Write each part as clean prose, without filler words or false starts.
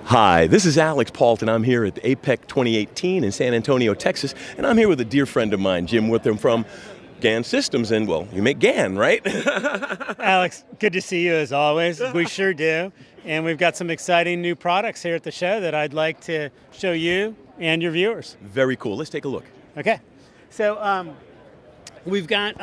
Hi, this is Alix Paultre, and I'm here at the APEC 2018 in San Antonio, Texas, and I'm here with a dear friend of mine, Jim Witham from GaN Systems, and well, you make GaN, right? Alex, good to see you as always. We sure do. And we've got some exciting new products here at the show that I'd like to show you and your viewers. Very cool. Let's take a look. Okay. So we've got,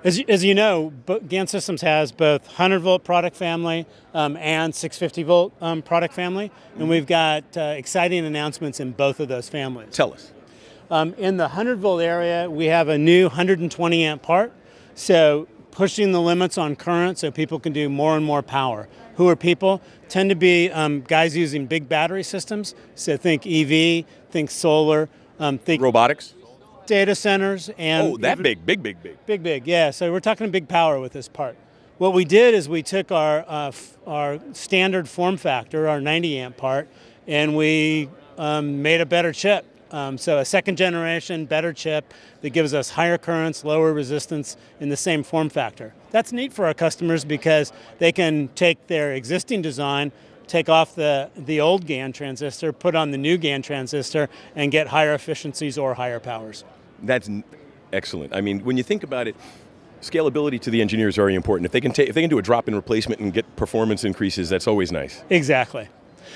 as you know, GaN Systems has both 100-volt product family and 650-volt product family. And we've got exciting announcements in both of those families. Tell us. In the 100-volt area, we have a new 120-amp part. So pushing the limits on current so people can do more and more power. Who are people? Tend to be guys using big battery systems. So think EV, think solar, think robotics, data centers, and big. Yeah. So we're talking big power with this part. What we did is we took our standard form factor, our 90-amp part, and we made a better chip. So a second generation, better chip that gives us higher currents, lower resistance in the same form factor. That's neat for our customers because they can take their existing design, take off the old GaN transistor, put on the new GaN transistor, and get higher efficiencies or higher powers. That's excellent. I mean, when you think about it, scalability to the engineer is very important. If they can do a drop-in replacement and get performance increases, that's always nice. Exactly.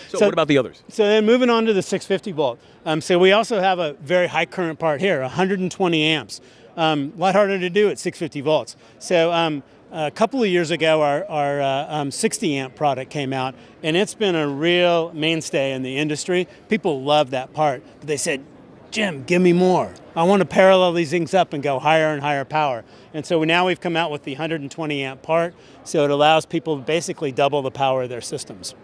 So what about the others? So then moving on to the 650 volt. So we also have a very high current part here, 120 amps. A lot harder to do at 650 volts. So a couple of years ago, our 60 amp product came out, and it's been a real mainstay in the industry. People love that part, but they said, Jim, give me more. I want to parallel these things up and go higher and higher power. And so now we've come out with the 120 amp part, so it allows people to basically double the power of their systems.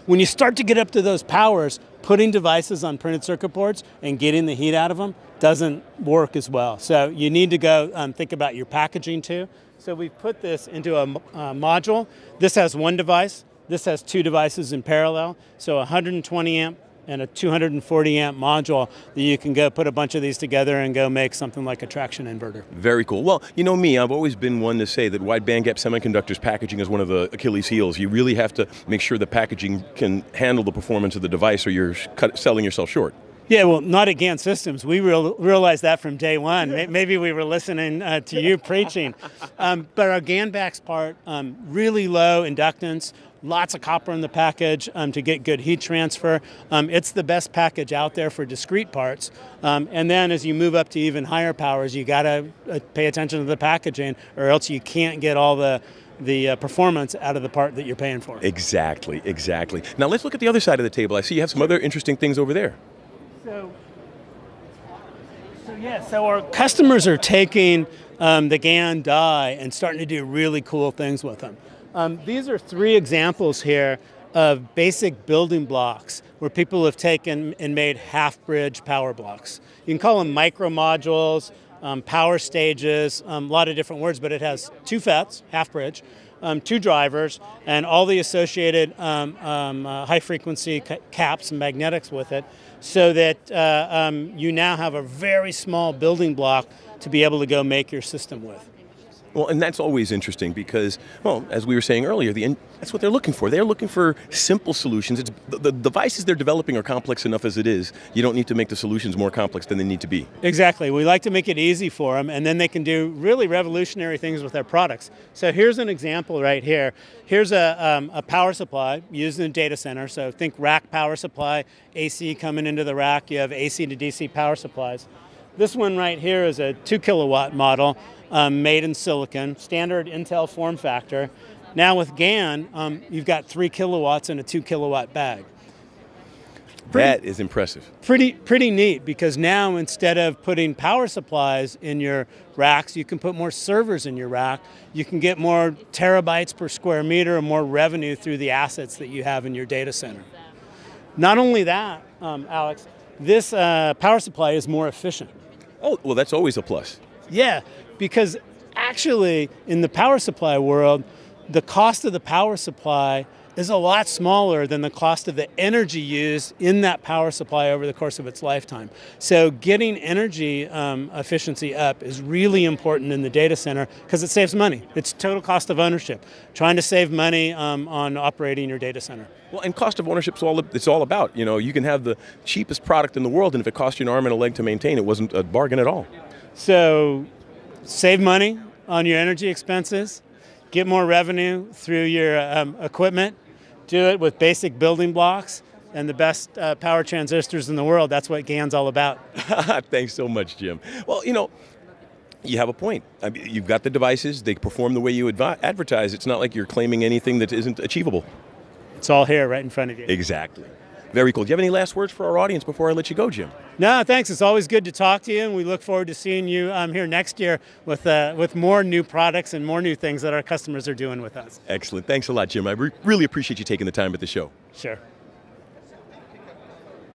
When you start to get up to those powers, putting devices on printed circuit boards and getting the heat out of them doesn't work as well. So you need to go think about your packaging too. So we've put this into a module. This has one device. This has two devices in parallel. So 120 amp and a 240 amp module that you can go put a bunch of these together and go make something like a traction inverter. Very cool. Well, you know me, I've always been one to say that wide-bandgap semiconductors packaging is one of the Achilles heels. You really have to make sure the packaging can handle the performance of the device or you're selling yourself short. Yeah, well, not at GaN Systems. We realized that from day one. Maybe we were listening to you preaching. But our GaN-based part, really low inductance, lots of copper in the package to get good heat transfer. It's the best package out there for discrete parts. And then as you move up to even higher powers, you got to pay attention to the packaging or else you can't get all the performance out of the part that you're paying for. Exactly. Now let's look at the other side of the table. I see you have some other interesting things over there. So our customers are taking the GaN die and starting to do really cool things with them. These are three examples here of basic building blocks where people have taken and made half-bridge power blocks. You can call them micro modules, power stages, a lot of different words, but it has two FETs, half-bridge, two drivers, and all the associated high-frequency caps and magnetics with it, so that you now have a very small building block to be able to go make your system with. Well, and that's always interesting because, well, as we were saying earlier, that's what they're looking for. They're looking for simple solutions. The devices they're developing are complex enough as it is. You don't need to make the solutions more complex than they need to be. Exactly. We like to make it easy for them, and then they can do really revolutionary things with their products. So here's an example right here. Here's a power supply used in a data center. So think rack power supply, AC coming into the rack. You have AC to DC power supplies. This one right here is a 2 kilowatt model. Made in silicon, standard Intel form factor. Now with GaN, you've got 3 kilowatts in a 2 kilowatt bag. That is impressive. Pretty neat because now instead of putting power supplies in your racks, you can put more servers in your rack. You can get more terabytes per square meter and more revenue through the assets that you have in your data center. Not only that, Alex, this power supply is more efficient. Oh, well, that's always a plus. Yeah, because actually in the power supply world, the cost of the power supply is a lot smaller than the cost of the energy used in that power supply over the course of its lifetime. So getting energy efficiency up is really important in the data center because it saves money. It's total cost of ownership, trying to save money on operating your data center. Well, and cost of ownership is all about. You know, you can have the cheapest product in the world, and if it costs you an arm and a leg to maintain, it wasn't a bargain at all. So save money on your energy expenses, get more revenue through your equipment, do it with basic building blocks and the best power transistors in the world. That's what GaN's all about. Thanks so much, Jim. Well, you know, you have a point. I mean, you've got the devices. They perform the way you advertise. It's not like you're claiming anything that isn't achievable. It's all here right in front of you. Exactly. Very cool. Do you have any last words for our audience before I let you go, Jim? No, thanks. It's always good to talk to you, and we look forward to seeing you here next year with more new products and more new things that our customers are doing with us. Excellent. Thanks a lot, Jim. I really appreciate you taking the time at the show. Sure.